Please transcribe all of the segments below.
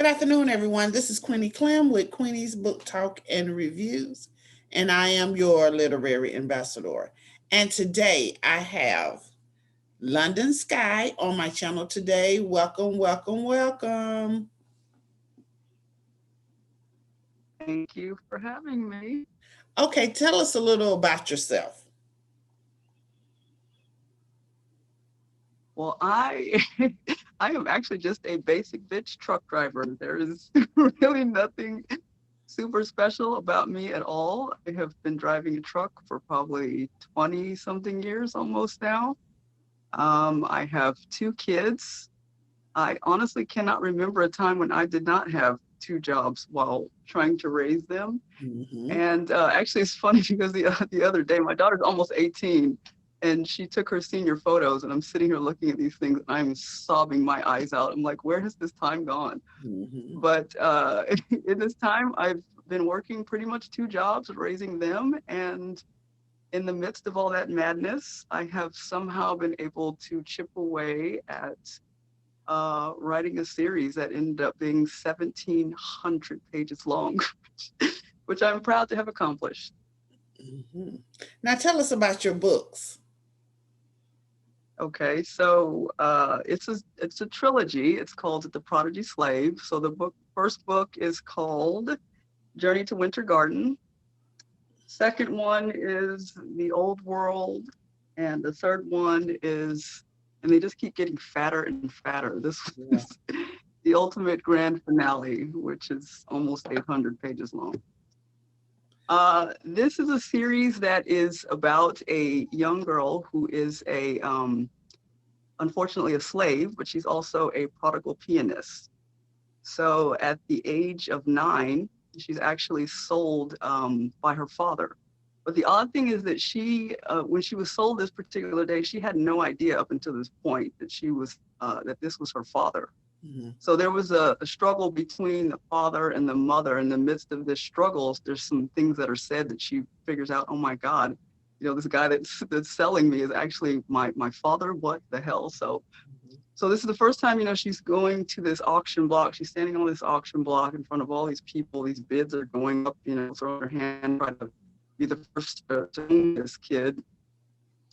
Good afternoon, everyone. This is Queenie Clem with Queenie's Book Talk and Reviews, and I am your literary ambassador. And today I have Londyn Skye on my channel today. Welcome, welcome, welcome. Thank you for having me. Okay, tell us a little about yourself. Well, I I am actually just a basic bitch truck driver. There is really nothing super special about me at all. I have been driving a truck for probably 20 something years almost now. I have two kids. I honestly cannot remember a time when I did not have two jobs while trying to raise them. Mm-hmm. And actually, it's funny because the other day, my daughter's almost 18, and she took her senior photos, and I'm sitting here looking at these things, and I'm sobbing my eyes out. I'm like, where has this time gone? Mm-hmm. But in this time, I've been working pretty much two jobs, raising them, and in the midst of all that madness, I have somehow been able to chip away at writing a series that ended up being 1,700 pages long, which I'm proud to have accomplished. Mm-hmm. Now tell us about your books. Okay, so it's a trilogy. It's called The Prodigy Slave. So the first book is called Journey to Winter Garden. Second one is The Old World, and the third one is, and they just keep getting fatter and fatter. This Yeah. is the ultimate grand finale, which is almost 800 pages long. This is a series that is about a young girl who is unfortunately a slave, but she's also a prodigal pianist. So at the age of 9, she's actually sold by her father. But the odd thing is that when she was sold this particular day, she had no idea up until this point that that this was her father. Mm-hmm. So there was a struggle between the father and the mother. In the midst of this struggles, there's some things that are said that she figures out, oh my God, this guy that's selling me is actually my father. What the hell? So this is the first time, she's going to this auction block. She's standing on this auction block in front of all these people. These bids are going up, throwing her hand, trying to be the first to own this kid.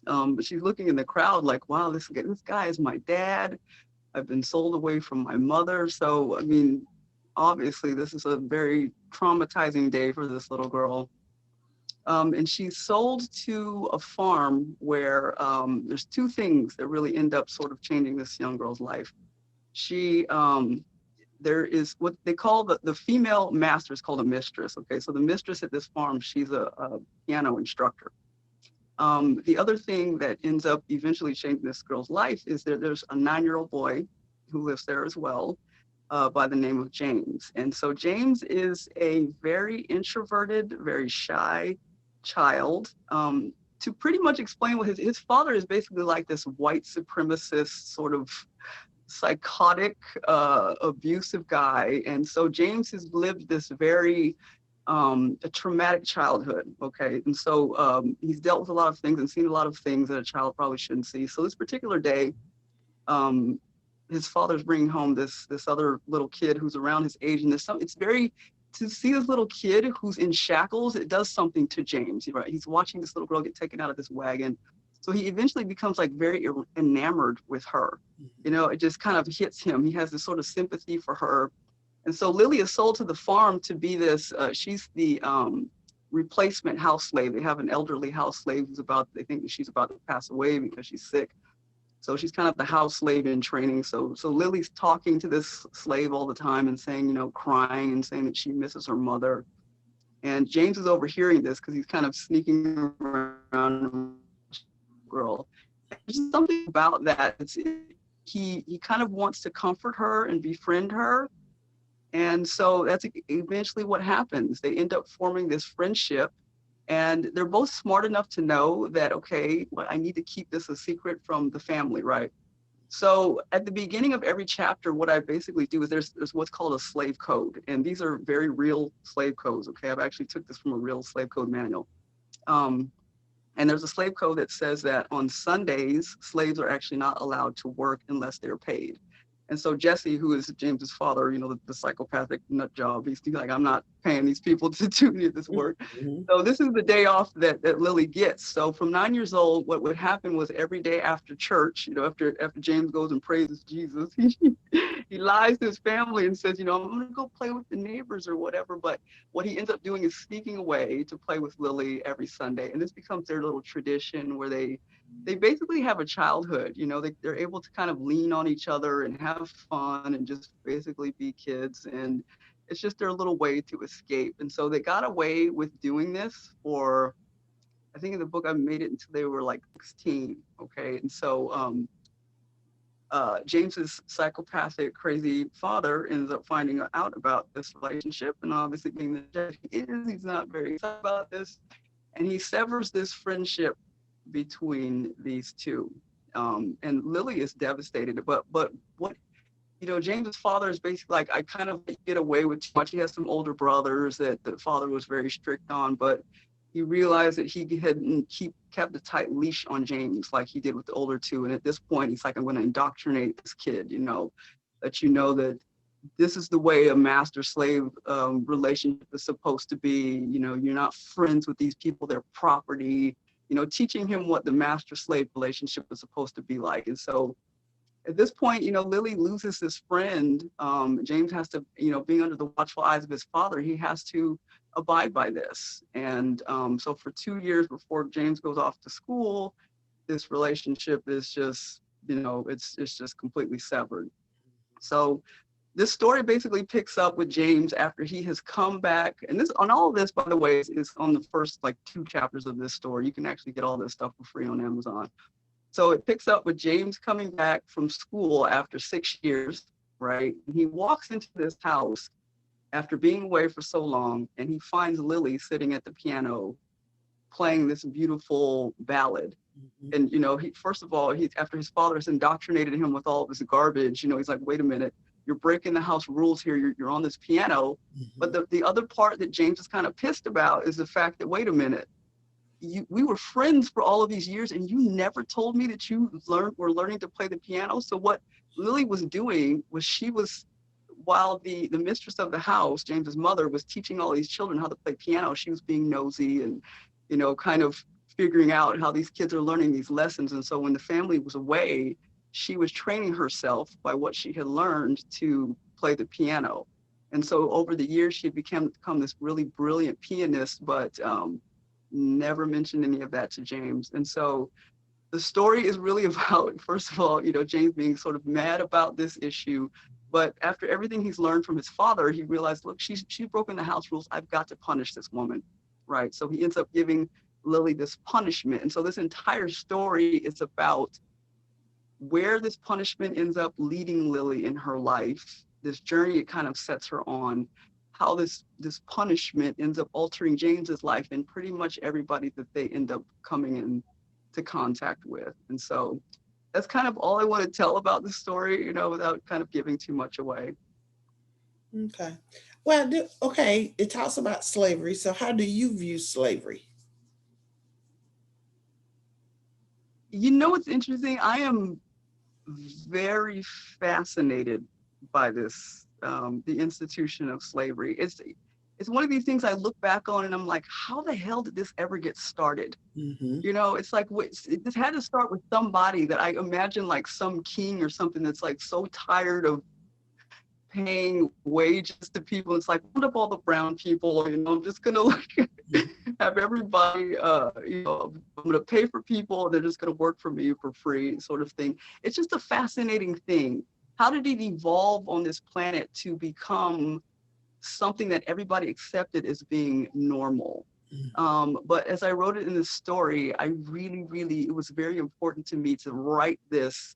But she's looking in the crowd like, wow, this guy is my dad. I've been sold away from my mother. So, I mean, obviously, this is a very traumatizing day for this little girl. And she's sold to a farm where there's two things that really end up sort of changing this young girl's life. There is what they call the female master is called a mistress. Okay, so the mistress at this farm, she's a piano instructor. The other thing that ends up eventually changing this girl's life is that there's a 9-year-old boy who lives there as well, by the name of James. And so James is a very introverted, very shy child. To pretty much explain what his father is basically like this white supremacist sort of psychotic, abusive guy. And so James has lived this very a traumatic childhood. Okay. And so he's dealt with a lot of things and seen a lot of things that a child probably shouldn't see. So this particular day, um, his father's bringing home this other little kid who's around his age, and it's very, to see this little kid who's in shackles, it does something to James. Right? He's watching this little girl get taken out of this wagon, so he eventually becomes like very enamored with her. It just kind of hits him. He has this sort of sympathy for her, and so Lily is sold to the farm to be this. She's the replacement house slave. They have an elderly house slave they think that she's about to pass away because she's sick. So she's kind of the house slave in training. So Lily's talking to this slave all the time and saying, crying and saying that she misses her mother. And James is overhearing this because he's kind of sneaking around girl. And there's something about that. He kind of wants to comfort her and befriend her. And so that's eventually what happens. They end up forming this friendship. And they're both smart enough to know that, okay, well, I need to keep this a secret from the family, right? So at the beginning of every chapter, what I basically do is there's what's called a slave code. And these are very real slave codes, okay? I've actually took this from a real slave code manual. And there's a slave code that says that on Sundays, slaves are actually not allowed to work unless they're paid. And so Jesse, who is James's father, the psychopathic nut job, he's like, I'm not paying these people to do any of this work. Mm-hmm. So this is the day off that Lily gets. So from 9 years old, what would happen was every day after church, after James goes and praises Jesus, he lies to his family and says, I'm going to go play with the neighbors or whatever. But what he ends up doing is sneaking away to play with Lily every Sunday. And this becomes their little tradition where they basically have a childhood, they're able to kind of lean on each other and have fun and just basically be kids. And it's just their little way to escape. And so they got away with doing this for, I think in the book, I made it until they were like 16. Okay. And so, James's psychopathic, crazy father ends up finding out about this relationship. And obviously being the judge he is, he's not very excited about this. And he severs this friendship between these two. And Lily is devastated. But what James's father is basically like, I kind of get away with too much. He has some older brothers that the father was very strict on, but he realized that he hadn't kept a tight leash on James like he did with the older two. And at this point, he's like, I'm going to indoctrinate this kid, that this is the way a master-slave relationship is supposed to be. You're not friends with these people, they're property, teaching him what the master-slave relationship is supposed to be like. And so at this point, Lily loses his friend. James has to, being under the watchful eyes of his father, he has to abide by this. And so for 2 years before James goes off to school, this relationship is just, it's just completely severed. So this story basically picks up with James after he has come back. And this, on all of this, by the way, is on the first like 2 chapters of this story. You can actually get all this stuff for free on Amazon. So it picks up with James coming back from school after 6 years, right? And he walks into this house after being away for so long, and he finds Lily sitting at the piano playing this beautiful ballad. Mm-hmm. And, he, first of all, after his father has indoctrinated him with all of this garbage, he's like, wait a minute, you're breaking the house rules here. You're on this piano. Mm-hmm. But the other part that James is kind of pissed about is the fact that, wait a minute, we were friends for all of these years and you never told me that you were learning to play the piano. So what Lily was doing was while the mistress of the house, James's mother, was teaching all these children how to play piano, she was being nosy and, kind of figuring out how these kids are learning these lessons. And so when the family was away, she was training herself by what she had learned to play the piano. And so over the years, she had become this really brilliant pianist, but never mentioned any of that to James. And so the story is really about, first of all, James being sort of mad about this issue. But after everything he's learned from his father, he realized, look, she's broken the house rules. I've got to punish this woman, right? So he ends up giving Lily this punishment. And so this entire story is about where this punishment ends up leading Lily in her life, this journey it kind of sets her on, how this punishment ends up altering James's life and pretty much everybody that they end up coming into contact with. And so that's kind of all I want to tell about the story, without kind of giving too much away. Okay. Well, okay, it talks about slavery. So how do you view slavery? What's interesting? I am very fascinated by this, the institution of slavery. It's one of these things I look back on and I'm like, how the hell did this ever get started? Mm-hmm. It's like, this had to start with somebody that I imagine, like some king or something that's like so tired of paying wages to people. It's like, put up all the brown people, I'm just gonna like have everybody, I'm gonna pay for people, they're just gonna work for me for free, sort of thing. It's just a fascinating thing. How did it evolve on this planet to become something that everybody accepted as being normal? But as I wrote it in the story, I really, it was very important to me to write this.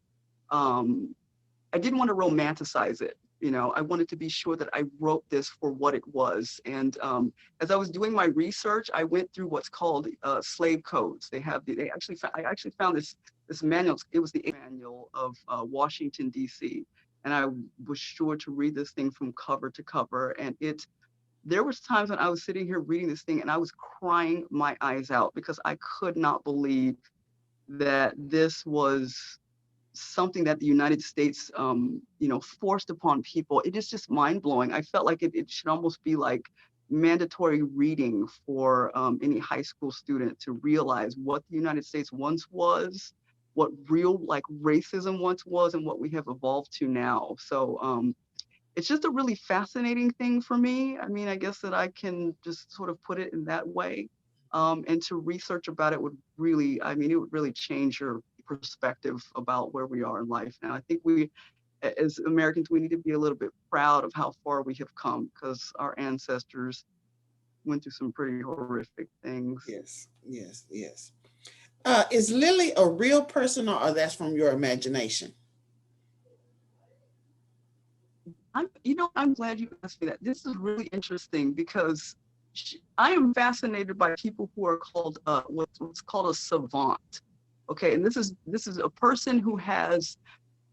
I didn't want to romanticize it. I wanted to be sure that I wrote this for what it was. And as I was doing my research, I went through what's called slave codes. I actually found this manual. It was the manual of Washington, D.C. And I was sure to read this thing from cover to cover. And there was times when I was sitting here reading this thing and I was crying my eyes out because I could not believe that this was something that the United States, forced upon people. It is just mind blowing. I felt like it should almost be like mandatory reading for any high school student to realize what the United States once was, what real like racism once was, and what we have evolved to now. So it's just a really fascinating thing for me. I mean, I guess that I can just sort of put it in that way. And to research about it would really, I mean, it would really change your perspective about where we are in life now. I think we, as Americans, we need to be a little bit proud of how far we have come because our ancestors went through some pretty horrific things. Yes, yes, yes. Is Lily a real person, or that's from your imagination? I'm glad you asked me that. This is really interesting because I am fascinated by people who are called what's called a savant. Okay, and this is a person who has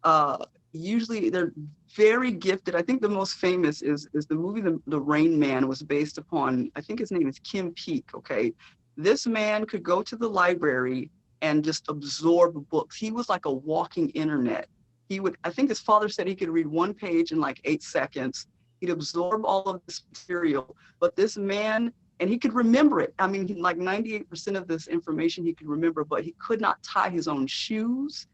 uh, usually they're very gifted. I think the most famous is the movie The Rain Man was based upon. I think his name is Kim Peek. Okay, this man could go to the library and just absorb books. He was like a walking internet. He would. I think his father said he could read one page in like 8 seconds. He'd absorb all of this material. But this man, and he could remember it. I mean, like 98% of this information he could remember, but he could not tie his own shoes.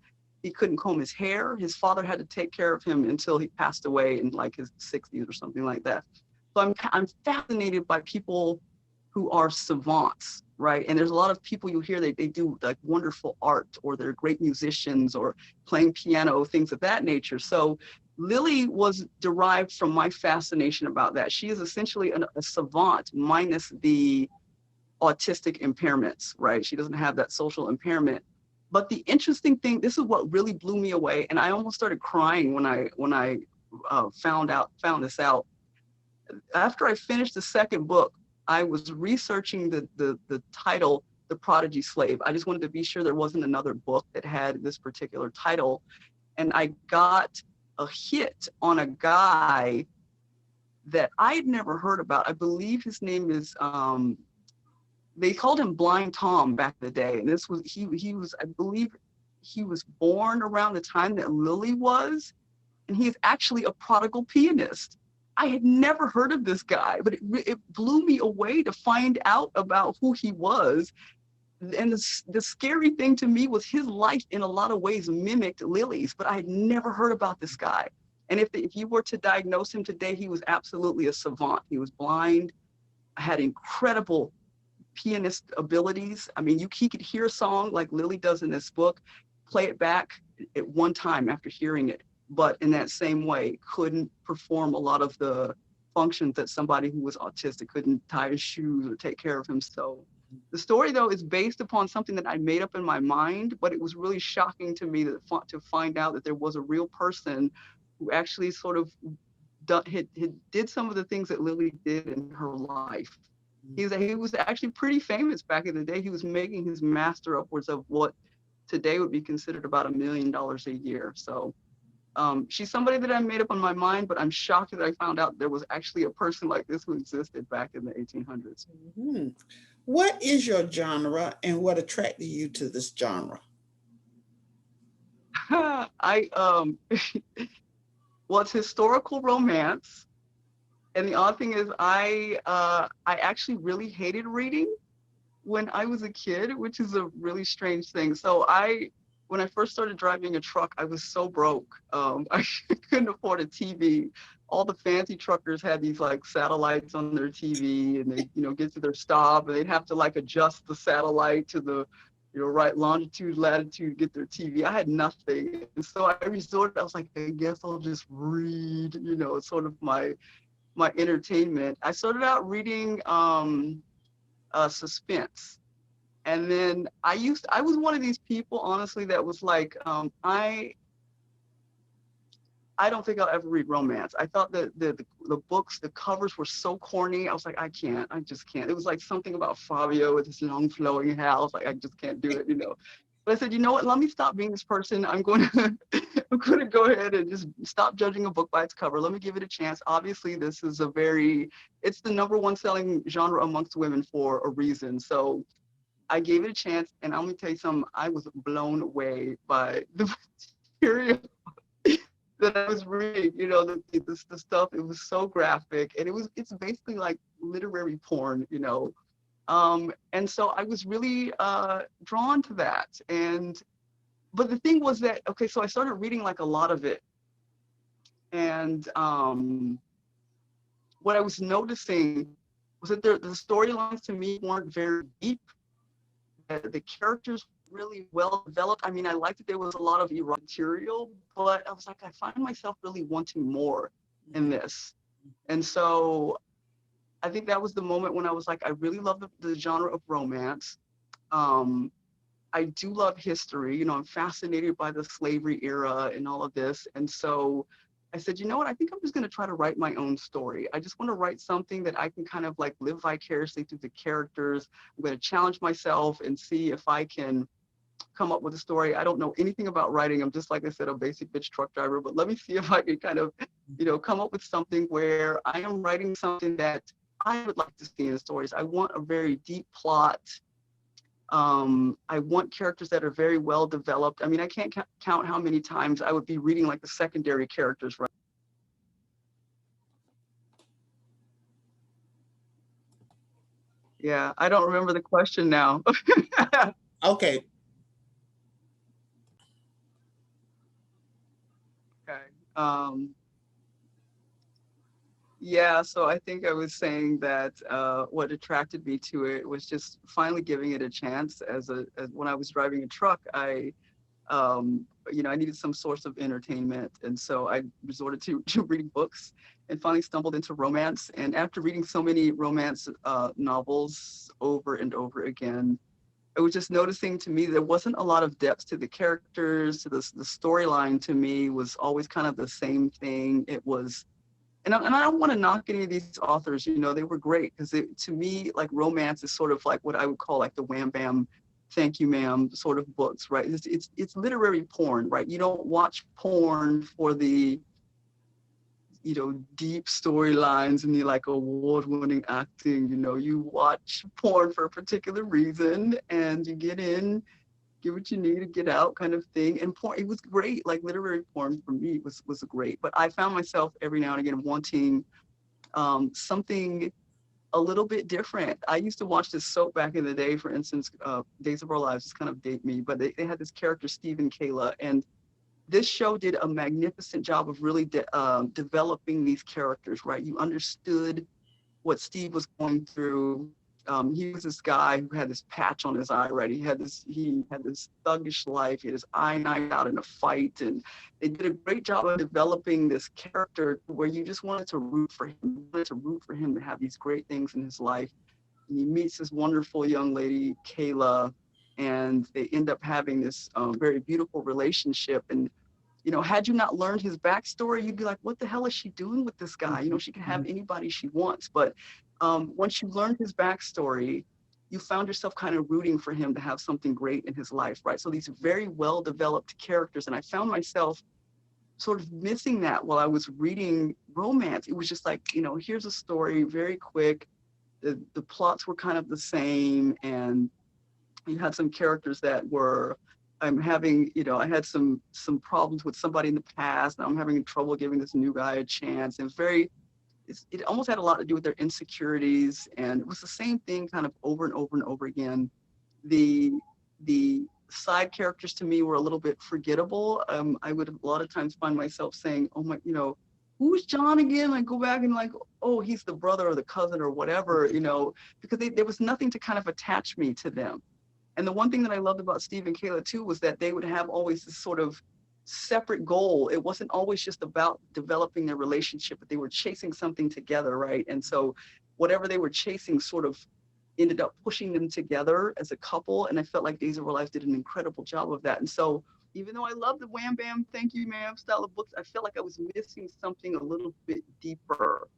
He couldn't comb his hair. His father had to take care of him until he passed away in like his 60s or something like that. So I'm fascinated by people who are savants, right? And there's a lot of people you hear they do like wonderful art, or they're great musicians, or playing piano, things of that nature. So Lily was derived from my fascination about that. She is essentially a savant minus the autistic impairments, right? She doesn't have that social impairment. But the interesting thing, this is what really blew me away, and I almost started crying when I found this out. After I finished the second book, I was researching the title, The Prodigy Slave. I just wanted to be sure there wasn't another book that had this particular title, and I got a hit on a guy that I had never heard about. I believe his name is they called him Blind Tom back in the day, and this was he was, I believe he was born around the time that Lily was, and he is actually a prodigal pianist. I had never heard of this guy, but it blew me away to find out about who he was. And the scary thing to me was his life in a lot of ways mimicked Lily's, but I had never heard about this guy. And if you were to diagnose him today, he was absolutely a savant. He was blind, had incredible pianist abilities. I mean, he could hear a song like Lily does in this book, play it back at one time after hearing it, but in that same way, couldn't perform a lot of the functions that somebody who was autistic couldn't tie his shoes or take care of himself. The story, though, is based upon something that I made up in my mind, but it was really shocking to me to find out that there was a real person who actually sort of did some of the things that Lily did in her life. He was actually pretty famous back in the day. He was making his master upwards of what today would be considered about $1 million a year. So she's somebody that I made up on my mind, but I'm shocked that I found out there was actually a person like this who existed back in the 1800s. Mm-hmm. What is your genre, and what attracted you to this genre? I well, it's historical romance. And the odd thing is I actually really hated reading when I was a kid, which is a really strange thing. So when I first started driving a truck, I was so broke. I couldn't afford a TV. All the fancy truckers had these like satellites on their TV, and they, get to their stop, and they'd have to like adjust the satellite to the, right longitude, latitude, get their TV. I had nothing. And so I resorted, I was like, I guess I'll just read, it's sort of my entertainment. I started out reading suspense. And then I was one of these people, honestly, that was like, I don't think I'll ever read romance. I thought that the books, the covers were so corny. I was like, I just can't. It was like something about Fabio with his long flowing hair. I was like, I just can't do it, But I said, you know what? Let me stop being this person. I'm going to go ahead and just stop judging a book by its cover. Let me give it a chance. Obviously, this is it's the #1 selling genre amongst women for a reason. So I gave it a chance, and I'm going to tell you something. I was blown away by the material that I was reading, you know, the stuff, it was so graphic, and it's basically like literary porn, you know. And so I was really drawn to that. And but the thing was that, okay, so I started reading like a lot of it. And what I was noticing was that the storylines to me weren't very deep. The characters were really well developed. I mean, I liked that there was a lot of erotic material, but I was like, I find myself really wanting more in this. And so I think that was the moment when I was like, I really love the genre of romance. Um, I do love history. You know, I'm fascinated by the slavery era and all of this. And so I said, you know what? I think I'm just going to try to write my own story. I just want to write something that I can kind of like live vicariously through the characters. I'm going to challenge myself and see if I can come up with a story. I don't know anything about writing. I'm just, like I said, a basic bitch truck driver, but let me see if I can kind of, you know, come up with something where I am writing something that I would like to see in stories. I want a very deep plot. I want characters that are very well developed. I mean, I can't count how many times I would be reading like the secondary characters, right? Yeah, I don't remember the question now. Okay. Okay. Yeah, so I think I was saying that what attracted me to it was just finally giving it a chance. As when I was driving a truck, you know, I needed some source of entertainment, and so I resorted to reading books, and finally stumbled into romance. And after reading so many romance novels over and over again, I was just noticing to me there wasn't a lot of depth to the characters, to the storyline. To me, was always kind of the same thing. It was, and I don't want to knock any of these authors. You know, they were great because to me, like romance is sort of like what I would call like the wham bam, thank you ma'am sort of books, right? It's literary porn, right? You don't watch porn for the, you know, deep storylines and the like award-winning acting. You know, you watch porn for a particular reason, and you get in, get what you need to get out, kind of thing. And porn, it was great. Like literary porn for me was great. But I found myself every now and again wanting something a little bit different. I used to watch this soap back in the day, for instance, Days of Our Lives, just kind of date me, but they had this character, Steve and Kayla, and this show did a magnificent job of really developing these characters, right? You understood what Steve was going through. He was this guy who had this patch on his eye, right? He had this thuggish life. He had his eye knifed out in a fight, and they did a great job of developing this character where you just wanted to root for him. You wanted to root for him to have these great things in his life. And he meets this wonderful young lady, Kayla, and they end up having this very beautiful relationship. And you know, had you not learned his backstory, you'd be like, what the hell is she doing with this guy? You know, she can have anybody she wants. But once you learned his backstory, you found yourself kind of rooting for him to have something great in his life, right? So these very well developed characters. And I found myself sort of missing that while I was reading romance. It was just like, you know, here's a story, very quick. The plots were kind of the same. And you had some characters that were, I'm having, you know, I had some problems with somebody in the past. Now I'm having trouble giving this new guy a chance. And it almost had a lot to do with their insecurities, and it was the same thing kind of over and over and over again. The side characters to me were a little bit forgettable. I would a lot of times find myself saying, oh my, you know, who's John again? Like go back and like, oh, he's the brother or the cousin or whatever, you know, because there was nothing to kind of attach me to them. And the one thing that I loved about Steve and Kayla too was that they would have always this sort of separate goal. It wasn't always just about developing their relationship, but they were chasing something together, right? And so whatever they were chasing sort of ended up pushing them together as a couple. And I felt like Days of Our Lives did an incredible job of that. And so even though I love the wham bam, thank you ma'am style of books, I felt like I was missing something a little bit deeper.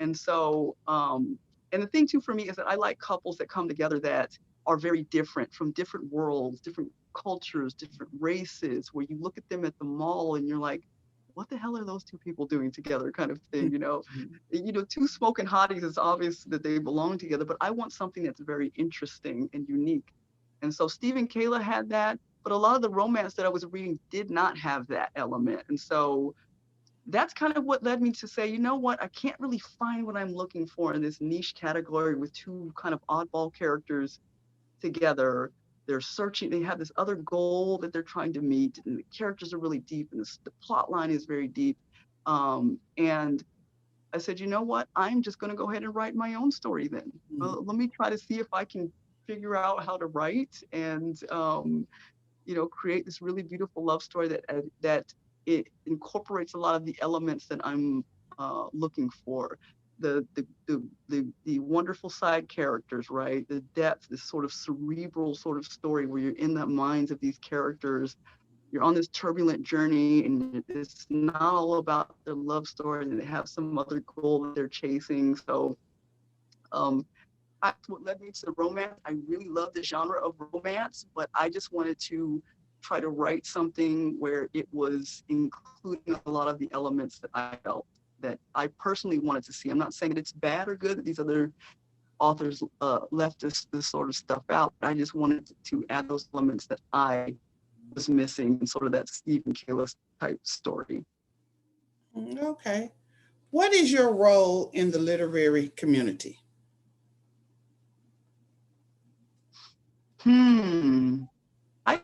And so, and the thing too for me is that I like couples that come together that are very different, from different worlds, different cultures, different races, where you look at them at the mall and you're like, what the hell are those two people doing together, kind of thing, you know? You know, two smoking hotties, it's obvious that they belong together, but I want something that's very interesting and unique. And so Steve and Kayla had that. but a lot of the romance that I was reading did not have that element. And so that's kind of what led me to say, you know what, I can't really find what I'm looking for in this niche category with two kind of oddball characters together. They're searching, they have this other goal that they're trying to meet, and the characters are really deep, and the plot line is very deep. And I said, you know what, I'm just going to go ahead and write my own story then. Let me try to see if I can figure out how to write and, create this really beautiful love story that it incorporates a lot of the elements that I'm looking for. The wonderful side characters, right? The depth, this sort of cerebral sort of story where you're in the minds of these characters. You're on this turbulent journey, and it's not all about their love story, and they have some other goal that they're chasing. So um, that's what led me to the romance. I really love the genre of romance, but I just wanted to try to write something where it was including a lot of the elements that I felt that I personally wanted to see. I'm not saying that it's bad or good that these other authors left this sort of stuff out. I just wanted to add those elements that I was missing in sort of that Stephen Kayla type story. Okay. What is your role in the literary community? Hmm.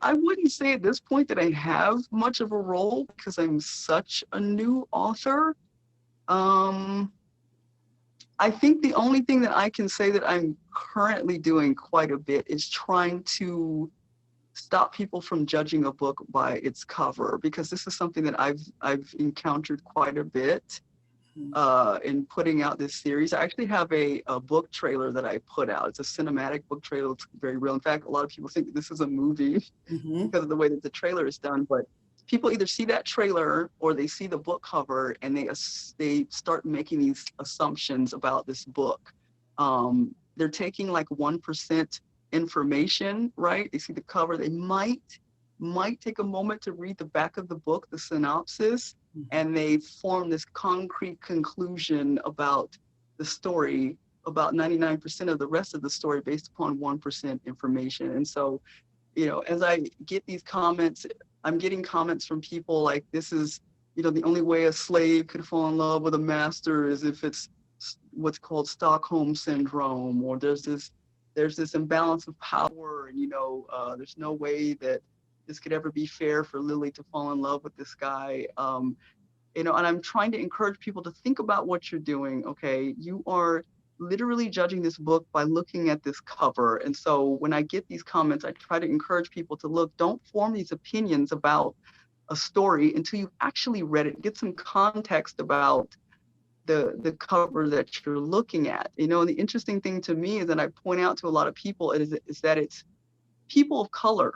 I wouldn't say at this point that I have much of a role because I'm such a new author. Um, I think the only thing that I can say that I'm currently doing quite a bit is trying to stop people from judging a book by its cover, because this is something that I've encountered quite a bit in putting out this series. I actually have a book trailer that I put out. It's a cinematic book trailer. It's very real. In fact, a lot of people think that this is a movie Mm-hmm. because of the way that the trailer is done. But people either see that trailer or they see the book cover, and they start making these assumptions about this book. They're taking like 1% information, right? They see the cover. They might take a moment to read the back of the book, the synopsis, and they form this concrete conclusion about the story, about 99% of the rest of the story based upon 1% information. And so, as I get these comments, I'm getting comments from people like, this is, the only way a slave could fall in love with a master is if it's what's called Stockholm syndrome, or there's this imbalance of power, and there's no way that this could ever be fair for Lily to fall in love with this guy. And I'm trying to encourage people to think about what you're doing. Okay, you are literally judging this book by looking at this cover. And so when I get these comments, I try to encourage people to look, don't form these opinions about a story until you've actually read it. Get some context about the cover that you're looking at. And the interesting thing to me is that I point out to a lot of people is that it's people of color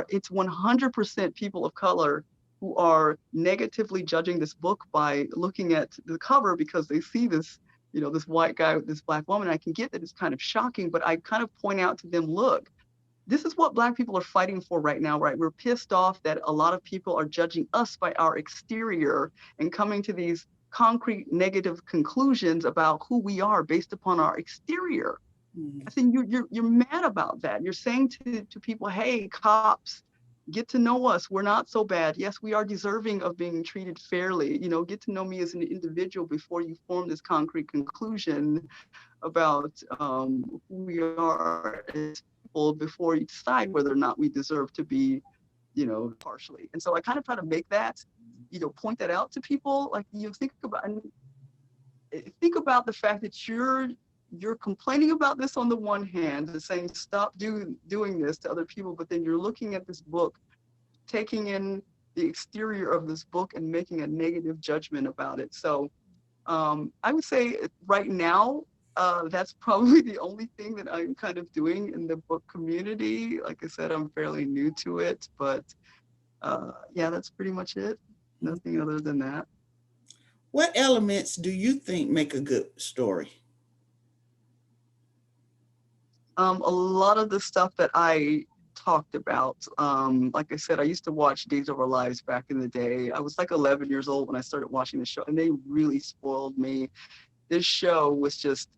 it's 100% people of color who are negatively judging this book by looking at the cover because they see this, this white guy with this black woman. I can get that it's kind of shocking, but I kind of point out to them, look, this is what Black people are fighting for right now, right? We're pissed off that a lot of people are judging us by our exterior and coming to these concrete negative conclusions about who we are based upon our exterior. I think you're mad about that. You're saying to people, hey, cops, get to know us. We're not so bad. Yes, we are deserving of being treated fairly. Get to know me as an individual before you form this concrete conclusion about who we are as people before you decide whether or not we deserve to be, partially. And so I kind of try to make that, point that out to people. Like, think about the fact that you're complaining about this on the one hand and saying stop doing this to other people, but then you're looking at this book, taking in the exterior of this book and making a negative judgment about it. So I would say right now, that's probably the only thing that I'm kind of doing in the book community. Like I said, I'm fairly new to it, but yeah, that's pretty much it. Nothing other than that. What elements do you think make a good story? A lot of the stuff that I talked about, like I said, I used to watch Days of Our Lives back in the day. I was like 11 years old when I started watching the show, and they really spoiled me. This show was just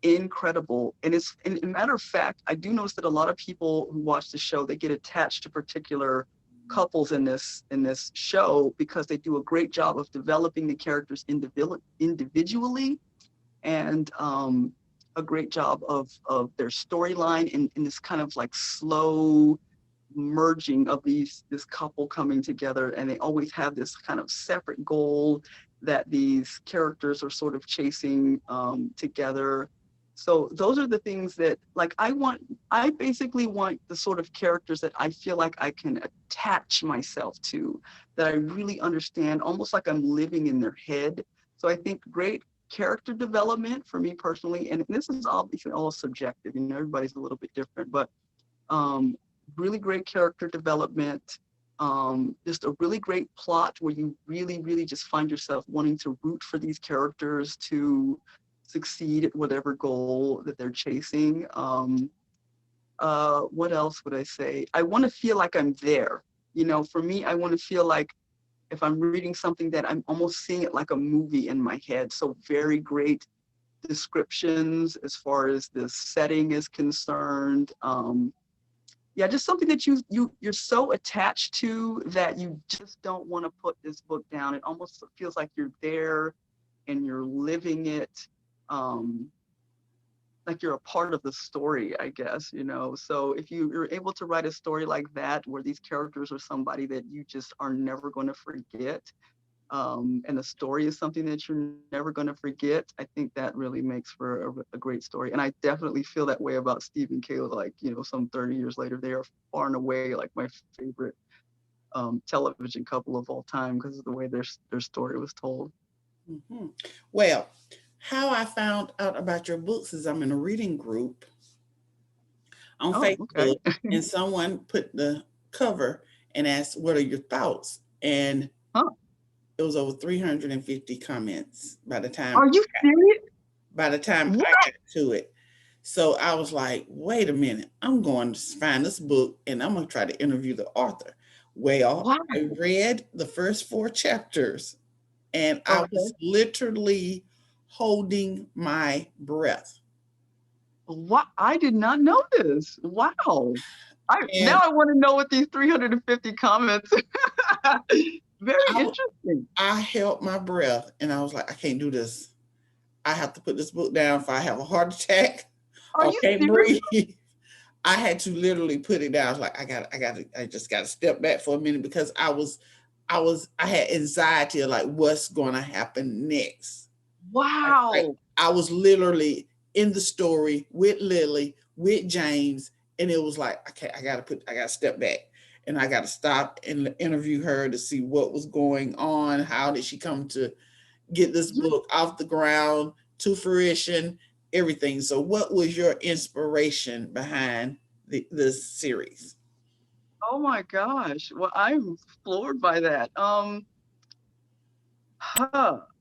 incredible. And it's, and a matter of fact, I do notice that a lot of people who watch the show, they get attached to particular couples in this show because they do a great job of developing the characters individually, and a great job of their storyline in this kind of like slow merging of this couple coming together, and they always have this kind of separate goal that these characters are sort of chasing together. So those are the things that, like, I basically want the sort of characters that I feel like I can attach myself to, that I really understand, almost like I'm living in their head. So I think great character development for me personally, and this is obviously all subjective, you know, everybody's a little bit different, but really great character development, just a really great plot where you really, really just find yourself wanting to root for these characters to succeed at whatever goal that they're chasing. What else would I say? I want to feel like I'm there. You know, for me, I want to feel like if I'm reading something that I'm almost seeing it like a movie in my head. So very great descriptions as far as the setting is concerned. Yeah, just something that you're so attached to that you just don't want to put this book down. It almost feels like you're there and you're living it, like you're a part of the story, I guess, you know. So if you're able to write a story like that, where these characters are somebody that you just are never going to forget, and the story is something that you're never going to forget, I think that really makes for a great story. And I definitely feel that way about Steve and Kayla. Like, you know, some 30 years later, they are far and away like my favorite television couple of all time because of the way their story was told. Mm-hmm. Well, how I found out about your books is I'm in a reading group on Oh, okay. Facebook, and someone put the cover and asked, "What are your thoughts?" And Huh. it was over 350 comments Are you serious? by the time What? I got to it. So I was like, wait a minute, I'm going to find this book and I'm going to try to interview the author. Well, Wow. I read the first 4 chapters and I Okay. was literally holding my breath. What? I did not know this. Wow. Now And I want to know what these 350 comments. Very I, interesting. I held my breath and I was like, I can't do this. I have to put this book down if I have a heart attack Are or you can't serious? breathe. I had to literally put it down. I was like, I just got to step back for a minute because I had anxiety of like what's going to happen next. Like Wow. I was literally in the story with Lily, with James, and it was like, okay, I got to step back, and I got to stop and interview her to see what was going on. How did she come to get this Yeah. book off the ground to fruition? Everything. So, what was your inspiration behind this series? Oh my gosh. Well, I'm floored by that.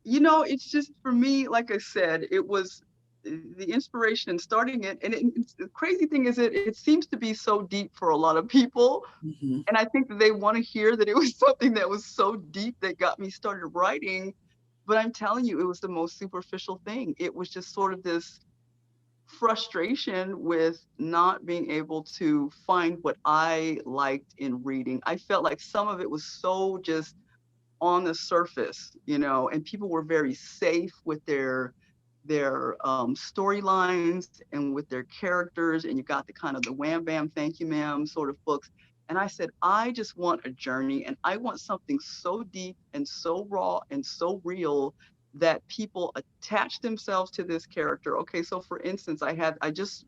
You know, it's just for me, like I said, it was the inspiration in starting it. And the crazy thing is, it seems to be so deep for a lot of people. Mm-hmm. And I think that they want to hear that it was something that was so deep that got me started writing. But I'm telling you, it was the most superficial thing. It was just sort of this frustration with not being able to find what I liked in reading. I felt like some of it was so just on the surface, you know, and people were very safe with their storylines and with their characters, and you got the kind of the wham bam thank you ma'am sort of books. And I said, I just want a journey, and I want something so deep and so raw and so real that people attach themselves to this character. Okay, so for instance, I just,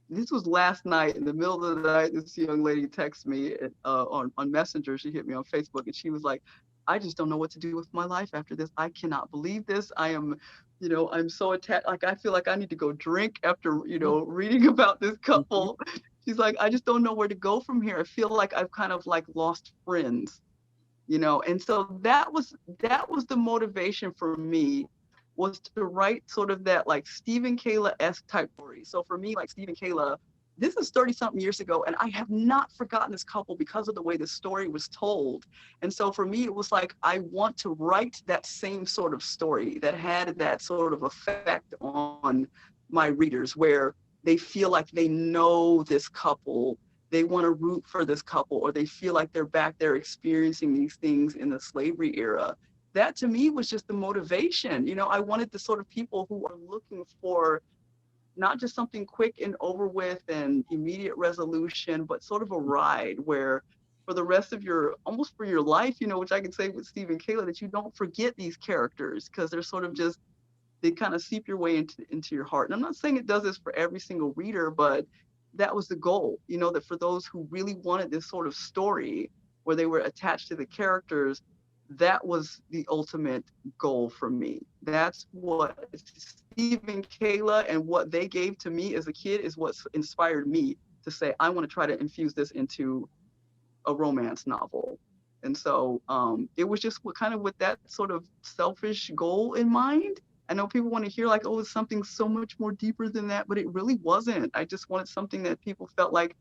this was last night in the middle of the night, this young lady texted me on Messenger. She hit me on Facebook and she was like, I just don't know what to do with my life after this. I cannot believe this. I am, you know, I'm so attached. Like, I feel like I need to go drink after, you know, reading about this Mm-hmm. couple. She's like, I just don't know where to go from here. I feel like I've kind of like lost friends, you know. And so that was the motivation for me, was to write sort of that like Stephen Kayla-esque type story. So for me, like Stephen Kayla, this is 30 something years ago, and I have not forgotten this couple because of the way the story was told. And so for me, it was like, I want to write that same sort of story that had that sort of effect on my readers, where they feel like they know this couple, they want to root for this couple, or they feel like they're back there experiencing these things in the slavery era. That to me was just the motivation. You know, I wanted the sort of people who are looking for not just something quick and over with and immediate resolution, but sort of a ride where for the rest of your, almost for your life, you know, which I can say with Steve and Kayla, that you don't forget these characters because they're sort of just, they kind of seep your way into your heart. And I'm not saying it does this for every single reader, but that was the goal, you know, that for those who really wanted this sort of story where they were attached to the characters, that was the ultimate goal for me. That's what Steve and Kayla and what they gave to me as a kid is what inspired me to say, I want to try to infuse this into a romance novel. And so it was just kind of with that sort of selfish goal in mind. I know people want to hear like, oh, it's something so much more deeper than that, but it really wasn't. I just wanted something that people felt like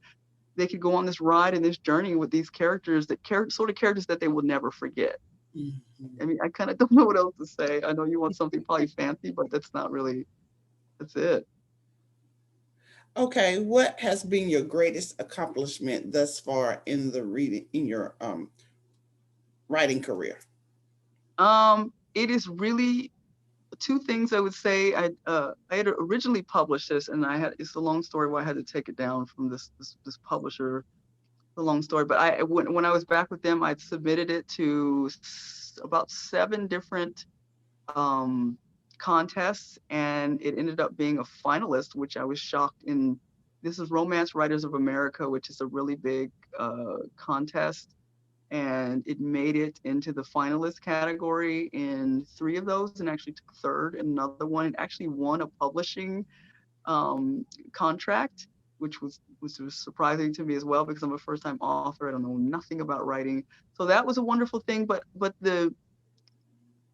they could go on this ride and this journey with these characters, that sort of characters that they will never forget. I mean, I kind of don't know what else to say. I know you want something probably fancy, but that's not really, that's it. Okay, what has been your greatest accomplishment thus far in the reading in your writing career? It is really two things I would say. I had originally published this, and it's a long story why I had to take it down from this publisher. The long story, but when I was back with them, I'd submitted it to about 7 different contests, and it ended up being a finalist, which I was shocked in. This is Romance Writers of America, which is a really big contest, and it made it into the finalist category in 3 of those, and actually took 3rd in another one. It actually won a publishing contract, which was surprising to me as well, because I'm a first-time author. I don't know nothing about writing, so that was a wonderful thing. But the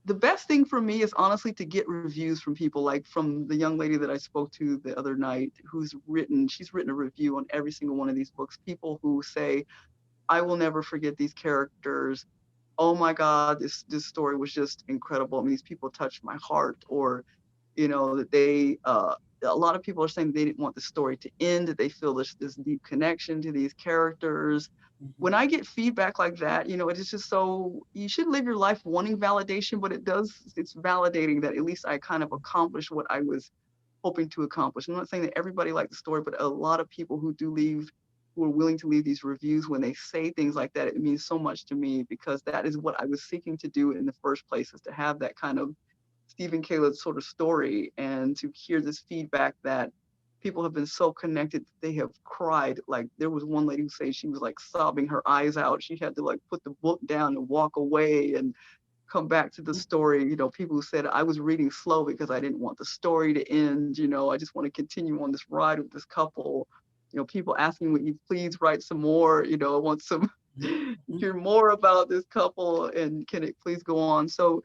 best thing for me is honestly to get reviews from people, like from the young lady that I spoke to the other night, she's written a review on every single one of these books. People who say, I will never forget these characters. Oh my God, this story was just incredible. I mean, these people touched my heart. Or, you know, that a lot of people are saying they didn't want the story to end, that they feel this deep connection to these characters. When I get feedback like that, you know, it is just so, you should live your life wanting validation, but it's validating that at least I kind of accomplished what I was hoping to accomplish. I'm not saying that everybody liked the story, but a lot of people who are willing to leave these reviews, when they say things like that, it means so much to me, because that is what I was seeking to do in the first place, is to have that kind of Steve and Kayla's sort of story, and to hear this feedback that people have been so connected, they have cried. Like, there was one lady who said she was like sobbing her eyes out. She had to like put the book down and walk away and come back to the story. You know, people who said, I was reading slow because I didn't want the story to end. You know, I just want to continue on this ride with this couple. You know, people asking, would you please write some more? You know, I want some hear more about this couple, and can it please go on? So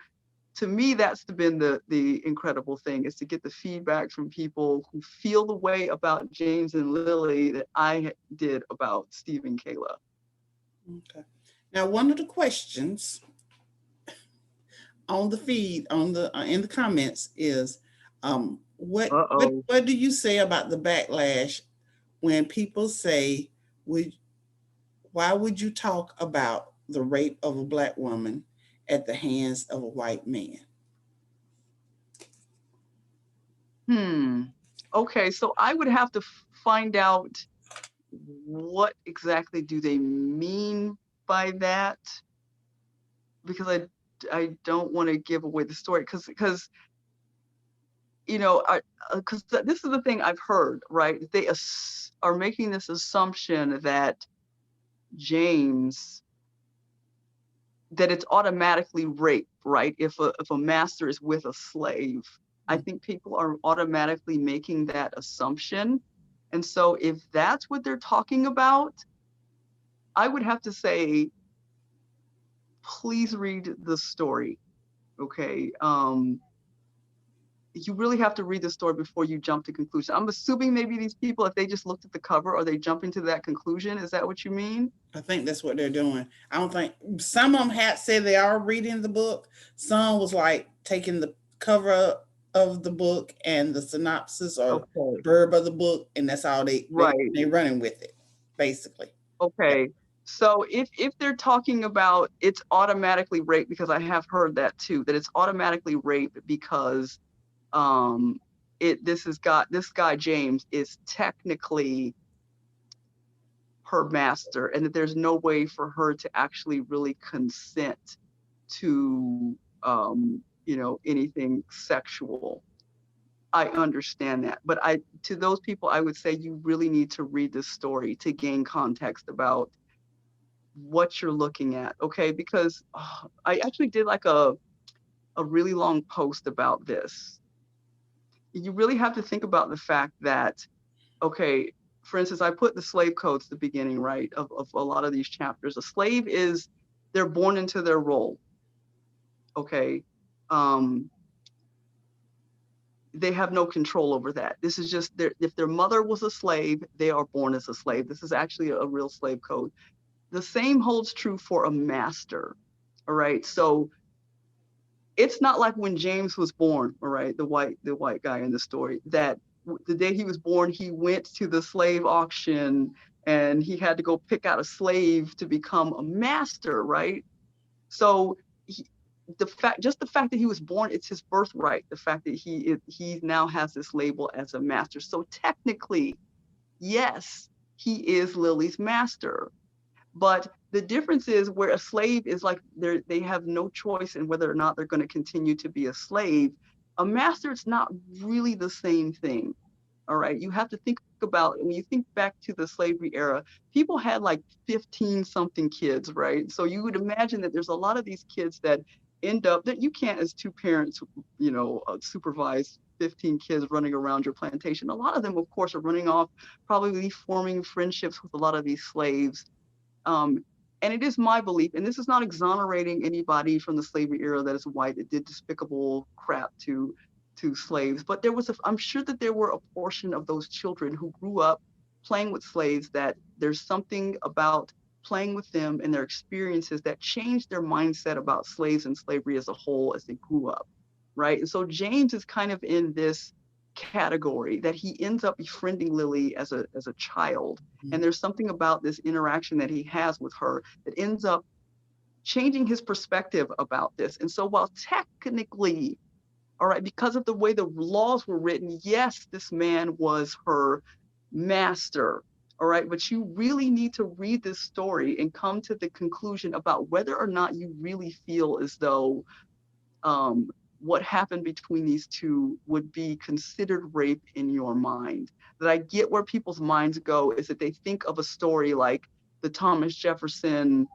to me, that's been the incredible thing, is to get the feedback from people who feel the way about James and Lily that I did about Steve and Kayla. Okay. Now, one of the questions on the feed, on the in the comments, is what do you say about the backlash when people say, why would you talk about the rape of a Black woman at the hands of a white man? Okay, so I would have to find out what exactly do they mean by that, because I don't want to give away the story, because you know, because this is the thing I've heard, right? They are making this assumption that James, that it's automatically rape, right? If a master is with a slave, I think people are automatically making that assumption. And so if that's what they're talking about, I would have to say, please read the story. Okay. You really have to read the story before you jump to conclusion. I'm assuming maybe these people, if they just looked at the cover, are they jumping to that conclusion? Is that what you mean? I think that's what they're doing. I don't think, some of them had said they are reading the book. Some was like taking the cover of the book and the synopsis or the Okay. blurb of the book, and that's all Right. they running with it, basically. Yeah. Okay. So if they're talking about it's automatically rape, because I have heard that too, that it's automatically rape because um this guy James is technically her master, and that there's no way for her to actually really consent to anything sexual. I understand that, but I to those people I would say you really need to read this story to gain context about what you're looking at, okay? Because I actually did like a really long post about this. You really have to think about the fact that, okay, for instance, I put the slave codes at the beginning, right, of a lot of these chapters. A slave is, they're born into their role, okay? Um, they have no control over that. This is just if their mother was a slave, they are born as a slave. This is actually a real slave code. The same holds true for a master. All right. So it's not like when James was born, all right, the white guy in the story, that the day he was born, he went to the slave auction and he had to go pick out a slave to become a master, right? So he, the fact that he was born, it's his birthright. The fact that he now has this label as a master. So technically, yes, he is Lily's master. But the difference is where a slave is like they have no choice in whether or not they're going to continue to be a slave. A master, it's not really the same thing. All right. You have to think about when you think back to the slavery era, people had like 15 something kids, right? So you would imagine that there's a lot of these kids that end up that you can't, as two parents, supervise 15 kids running around your plantation. A lot of them, of course, are running off, probably forming friendships with a lot of these slaves. um, and it is my belief, and this is not exonerating anybody from the slavery era that is white that did despicable crap to slaves, but I'm sure that there were a portion of those children who grew up playing with slaves, that there's something about playing with them and their experiences that changed their mindset about slaves and slavery as a whole as they grew up, right? And so James is kind of in this category that he ends up befriending Lily as a child, Mhm. and there's something about this interaction that he has with her that ends up changing his perspective about this. And so while technically, all right, because of the way the laws were written, yes, this man was her master. All right, but you really need to read this story and come to the conclusion about whether or not you really feel as though um, what happened between these two would be considered rape in your mind. That I get where people's minds go is that they think of a story like the Thomas Jefferson,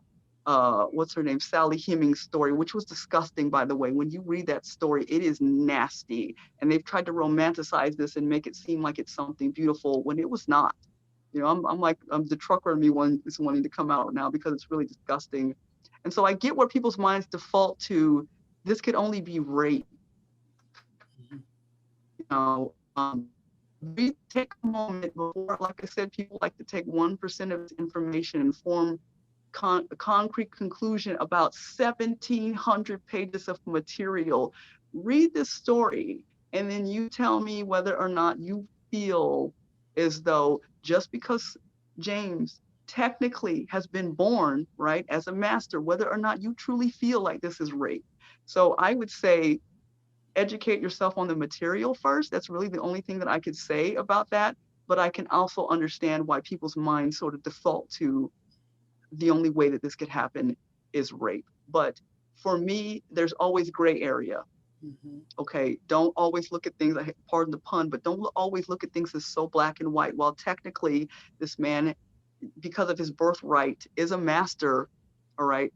what's her name, Sally Hemings story, which was disgusting, by the way. When you read that story, it is nasty. And they've tried to romanticize this and make it seem like it's something beautiful when it was not. I'm the trucker in me one is wanting to come out now because it's really disgusting. And so I get where people's minds default to this could only be rape. Mhm. You know, we take a moment before, like I said, people like to take 1% of this information and form a concrete conclusion about 1,700 pages of material. Read this story, and then you tell me whether or not you feel as though just because James technically has been born, right, as a master, whether or not you truly feel like this is rape. So I would say educate yourself on the material first. That's really the only thing that I could say about that. But I can also understand why people's minds sort of default to the only way that this could happen is rape. But for me, there's always gray area. Mhm. Okay. Don't always look at things, pardon the pun, but don't always look at things as so black and white. While technically, this man, because of his birthright, is a master. All right.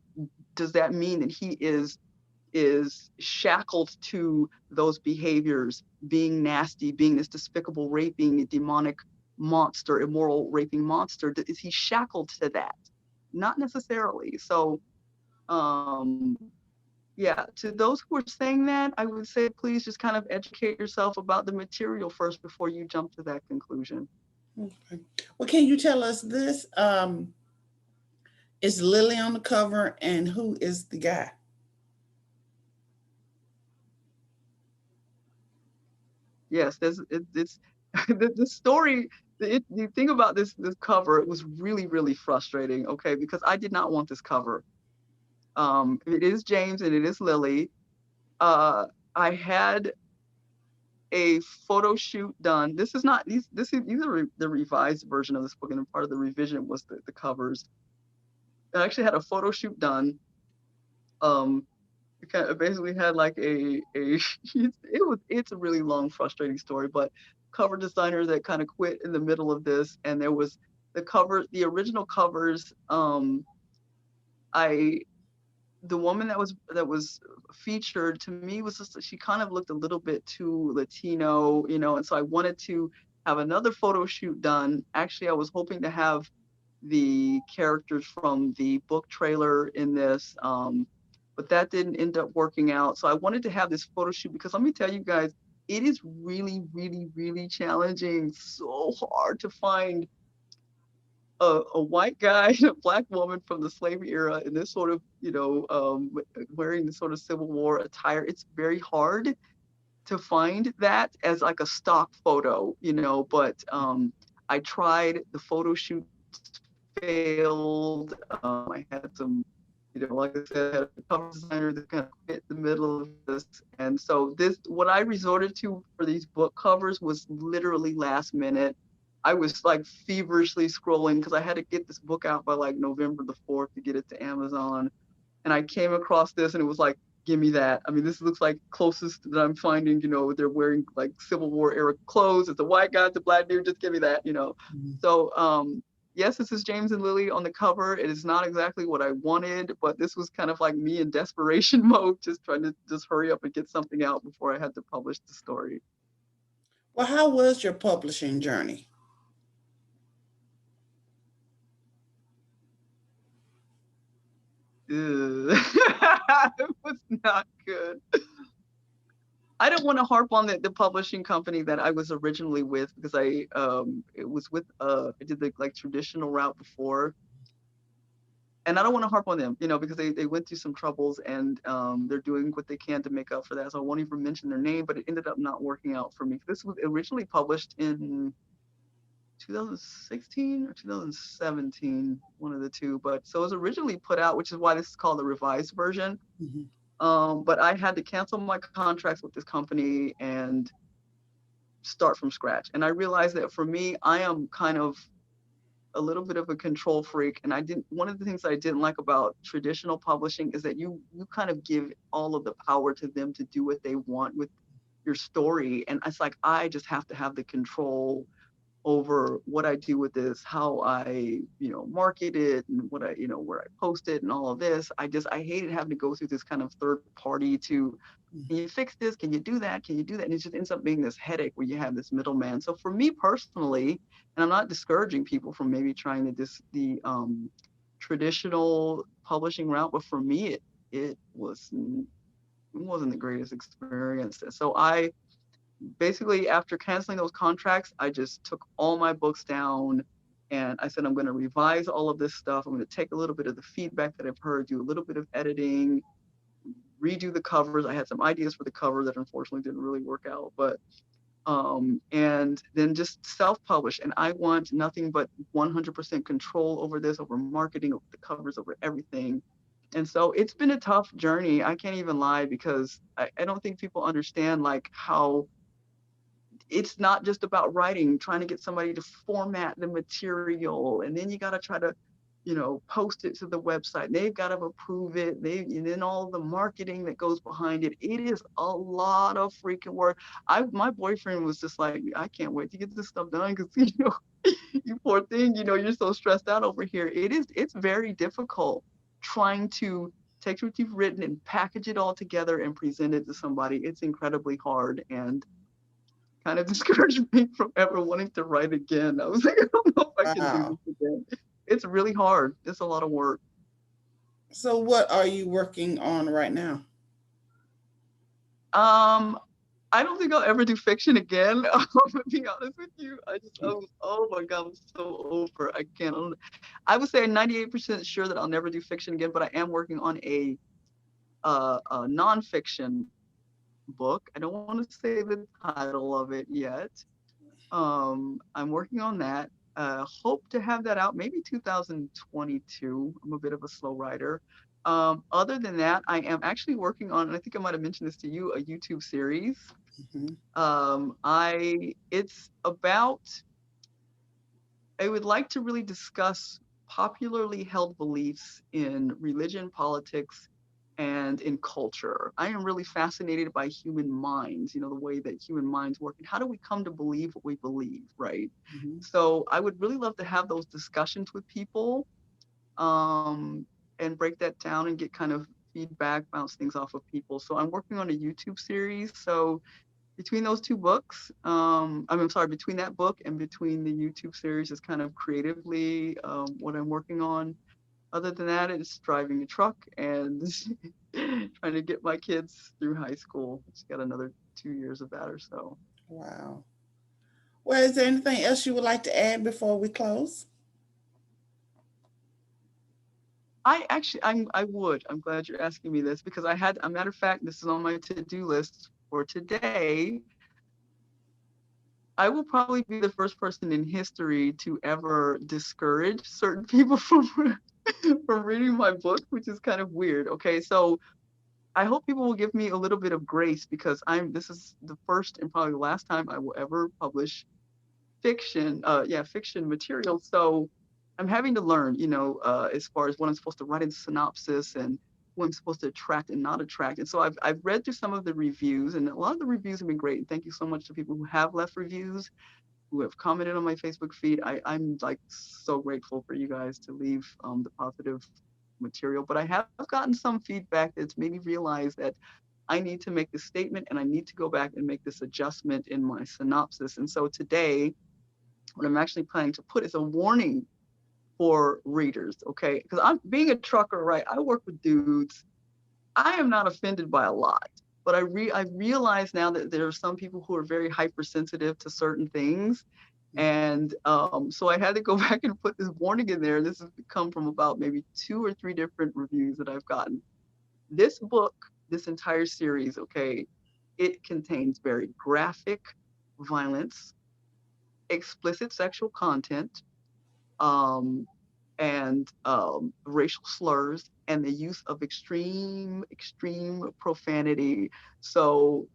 Does that mean that he is shackled to those behaviors, being nasty, being this despicable raping demonic monster, immoral raping monster? Is he shackled to that? Not necessarily. So yeah, to those who are saying that, I would say please just kind of educate yourself about the material first before you jump to that conclusion. Okay. Well, can you tell us this? Is Lily on the cover, and who is the guy? Yes, it's the story. You think about this cover. It was really really frustrating. Okay, because I did not want this cover. It is James and it is Lily. Uh, I had a photo shoot done. This is not these are the revised version of this book, and part of the revision was the covers. I actually had a photo shoot done. Um, it kind of basically had like it's a really long, frustrating story, but cover designer that kind of quit in the middle of this, and there was the original covers. I The woman that was featured to me was just she kind of looked a little bit too Latino, and so I wanted to have another photo shoot done. Actually, I was hoping to have the characters from the book trailer in this, but that didn't end up working out. So I wanted to have this photo shoot because let me tell you guys, it is really, really, really challenging. So hard to find a white guy and a black woman from the slavery era in this sort of, wearing this sort of Civil War attire. It's very hard to find that as like a stock photo, but I tried. The photo shoots failed. I had some, like I said, I had a cover designer that kind of quit in the middle of this. And so what I resorted to for these book covers was literally last minute. I was like feverishly scrolling because I had to get this book out by like November the 4th to get it to Amazon. And I came across this and it was like, give me that. I mean, this looks like closest that I'm finding, they're wearing like Civil War era clothes. It's a white guy, it's a black dude, just give me that. Mhm. So yes, this is James and Lily on the cover. It is not exactly what I wanted, but this was kind of like me in desperation mode, just trying to just hurry up and get something out before I had to publish the story. Well, how was your publishing journey? Ugh. It was not good. I don't want to harp on the publishing company that I was originally with because it was with I did the like traditional route before, and I don't want to harp on them, because they went through some troubles and they're doing what they can to make up for that. So I won't even mention their name, but it ended up not working out for me. This was originally published in 2016 or 2017, one of the two. But so it was originally put out, which is why this is called the revised version. Mhm. But I had to cancel my contracts with this company and start from scratch. And I realized that for me, I am kind of a little bit of a control freak. And one of the things I didn't like about traditional publishing is that you kind of give all of the power to them to do what they want with your story. And it's like, I just have to have the control over what I do with this, how I, market it and what I, where I post it and all of this. I hated having to go through this kind of third party to, can you fix this? Can you do that? Can you do that? And it just ends up being this headache where you have this middleman. So for me personally, and I'm not discouraging people from maybe trying the traditional publishing route, but for me, it wasn't the greatest experience. So I basically, after canceling those contracts, I just took all my books down and I said, I'm going to revise all of this stuff. I'm going to take a little bit of the feedback that I've heard, do a little bit of editing, redo the covers. I had some ideas for the cover that unfortunately didn't really work out, but and then just self-publish. And I want nothing but 100% control over this, over marketing, over the covers, over everything. And so it's been a tough journey. I can't even lie because I don't think people understand like how it's not just about writing, trying to get somebody to format the material, and then you got to try to, post it to the website. They've got to approve it. And then all the marketing that goes behind it. It is a lot of freaking work. My boyfriend was just like, I can't wait to get this stuff done because you poor thing, you're so stressed out over here. It's very difficult trying to take what you've written and package it all together and present it to somebody. It's incredibly hard and kind of discouraged me from ever wanting to write again. I was like, I don't know if I can do Wow. this again. It's really hard. It's a lot of work. So, what are you working on right now? Um, I don't think I'll ever do fiction again. I'm gonna be honest with you. Oh my God, I'm so over. I can't. I would say I'm 98% sure that I'll never do fiction again, but I am working on a nonfiction book. I don't want to say the title of it yet. I'm working on that. Hope to have that out maybe 2022. I'm a bit of a slow writer. Other than that, I am actually working on, and I think I might have mentioned this to you, a YouTube series. Mhm. It's about, I would like to really discuss popularly held beliefs in religion, politics, and in culture. I am really fascinated by human minds, the way that human minds work and how do we come to believe what we believe, right? Mhm. So I would really love to have those discussions with people, um, and break that down and get kind of feedback, bounce things off of people. So I'm working on a YouTube series. So between those two books, I'm sorry, between that book and between the YouTube series is kind of creatively what I'm working on. Other than that, it's driving a truck and trying to get my kids through high school. It's got another 2 years of that or so. Wow. Well, is there anything else you would like to add before we close? I would. I'm glad you're asking me this because a matter of fact, this is on my to-do list for today. I will probably be the first person in history to ever discourage certain people from from reading my book, which is kind of weird. Okay, so I hope people will give me a little bit of grace because this is the first and probably the last time I will ever publish fiction, fiction material. So I'm having to learn, as far as what I'm supposed to write in synopsis and who I'm supposed to attract and not attract. And so I've read through some of the reviews, and a lot of the reviews have been great. And thank you so much to people who have left reviews, who have commented on my Facebook feed. I'm like so grateful for you guys to leave the positive material. But I have gotten some feedback that's made me realize that I need to make this statement and I need to go back and make this adjustment in my synopsis. And so today, what I'm actually planning to put is a warning for readers, okay? Because I'm being a trucker, right? I work with dudes. I am not offended by a lot, but I realize now that there are some people who are very hypersensitive to certain things, and so I had to go back and put this warning in there. This has come from about maybe 2 or 3 different reviews that I've gotten. This book, this entire series, okay, it contains very graphic violence, explicit sexual content, um, and racial slurs and the use of extreme profanity. So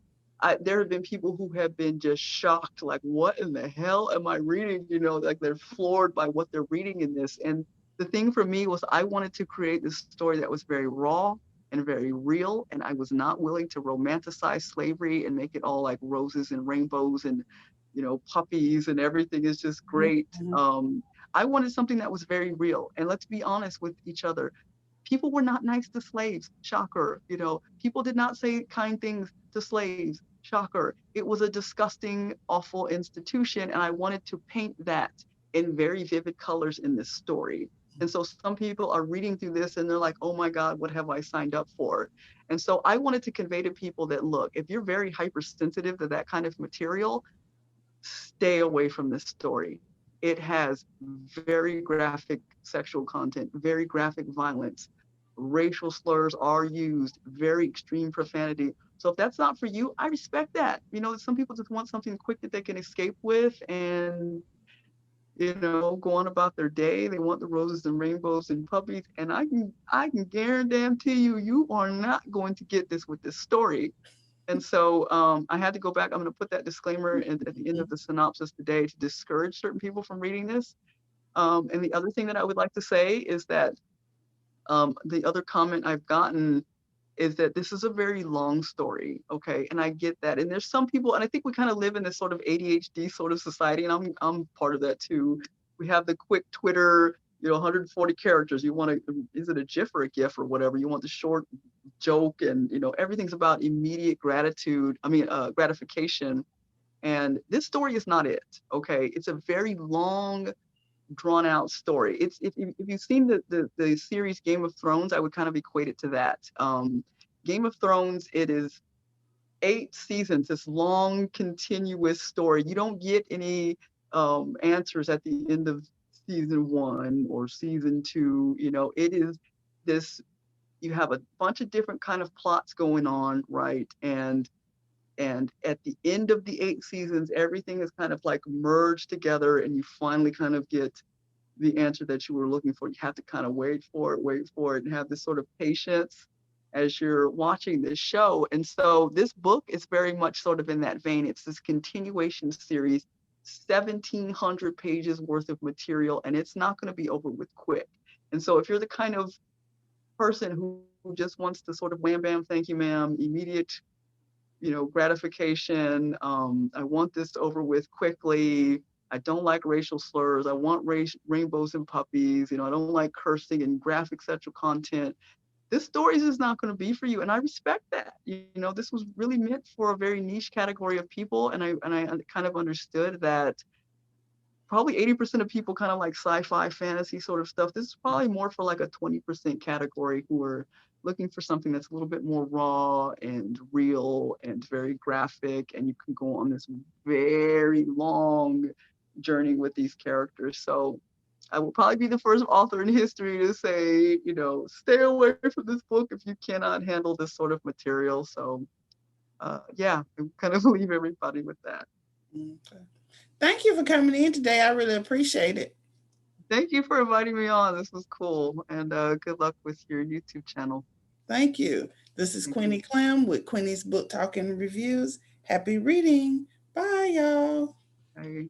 there have been people who have been just shocked, like, what in the hell am I reading? Like they're floored by what they're reading in this. And the thing for me was I wanted to create this story that was very raw and very real. And I was not willing to romanticize slavery and make it all like roses and rainbows and, puppies and everything is just Mhm. great. Mhm. I wanted something that was very real. And let's be honest with each other. People were not nice to slaves. Shocker. People did not say kind things to slaves. Shocker. It was a disgusting, awful institution. And I wanted to paint that in very vivid colors in this story. And so some people are reading through this and they're like, oh my God, what have I signed up for? And so I wanted to convey to people that, look, if you're very hypersensitive to that kind of material, stay away from this story. It has very graphic sexual content, very graphic violence. Racial slurs are used, very extreme profanity. So if that's not for you, I respect that. Some people just want something quick that they can escape with and, go on about their day. They want the roses and rainbows and puppies. And I can guarantee you, you are not going to get this with this story. And so I had to go back. I'm going to put that disclaimer at the end of the synopsis today to discourage certain people from reading this. And the other thing that I would like to say is that the other comment I've gotten is that this is a very long story, okay? And I get that. And there's some people, and I think we kind of live in this sort of ADHD sort of society, and I'm part of that too. We have the quick Twitter, 140 characters. You want to, is it a GIF or a GIF or whatever? You want the short joke, and everything's about immediate gratitude. I mean, gratification. And this story is not it, okay? It's a very long drawn out story. It's if you've seen the series Game of Thrones, I would kind of equate it to that. Game of Thrones, it is 8 seasons, this long continuous story. You don't get any answers at the end of season 1 or season 2. It is this. You have a bunch of different kind of plots going on, right? And And at the end of the 8 seasons, everything is kind of like merged together, and you finally kind of get the answer that you were looking for. You have to kind of wait for it, and have this sort of patience as you're watching this show. And so this book is very much sort of in that vein. It's this continuation series, 1,700 pages worth of material, and it's not going to be over with quick. And so if you're the kind of person who just wants to sort of wham bam, thank you, ma'am, immediate, gratification. I want this over with quickly. I don't like racial slurs. I want rainbows and puppies. I don't like cursing and graphic sexual content. This story is just not going to be for you, and I respect that. This was really meant for a very niche category of people, and I kind of understood that probably 80% of people kind of like sci-fi fantasy sort of stuff. This is probably more for like a 20% category who are looking for something that's a little bit more raw and real and very graphic, and you can go on this very long journey with these characters. So I will probably be the first author in history to say, stay away from this book if you cannot handle this sort of material. So yeah, I kind of leave everybody with that. Okay. Thank you for coming in today. I really appreciate it. Thank you for inviting me on. This was cool. And good luck with your YouTube channel. Thank you. This is Thank you. Queenie Clem with Queenie's Book Talk and Reviews. Happy reading. Bye, y'all. Bye.